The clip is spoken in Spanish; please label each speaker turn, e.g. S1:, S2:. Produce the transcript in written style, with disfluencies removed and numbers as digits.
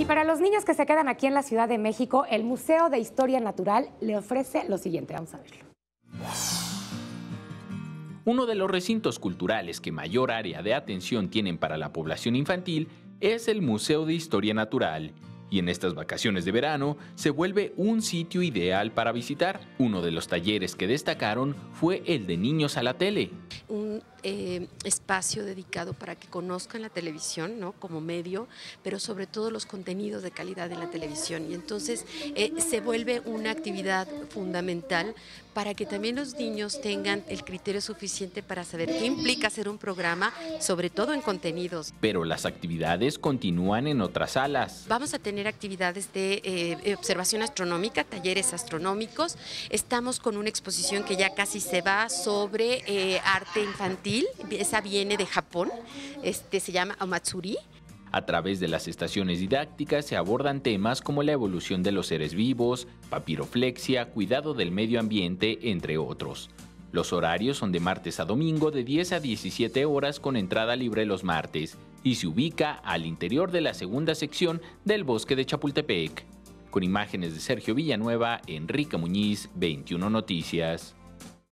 S1: para los niños que se quedan aquí en la Ciudad de México, el Museo de Historia Natural le ofrece lo siguiente. Vamos a verlo.
S2: Uno de los recintos culturales que mayor área de atención tienen para la población infantil es el Museo de Historia Natural. Y en estas vacaciones de verano se vuelve un sitio ideal para visitar. Uno de los talleres que destacaron fue el de Niños a la Tele.
S3: Un espacio dedicado para que conozcan la televisión, ¿no?, como medio, pero sobre todo los contenidos de calidad en la televisión. Y entonces se vuelve una actividad fundamental para que también los niños tengan el criterio suficiente para saber qué implica hacer un programa, sobre todo en contenidos.
S2: Pero las actividades continúan en otras salas.
S3: Vamos a tener actividades de observación astronómica, talleres astronómicos. Estamos con una exposición que ya casi se va sobre arte infantil. Esa viene de Japón, se llama Omatsuri.
S2: A través de las estaciones didácticas se abordan temas como la evolución de los seres vivos, papiroflexia, cuidado del medio ambiente, entre otros. Los horarios son de martes a domingo de 10 a 17 horas con entrada libre los martes y se ubica al interior de la segunda sección del Bosque de Chapultepec. Con imágenes de Sergio Villanueva, Enrique Muñiz, 21 Noticias.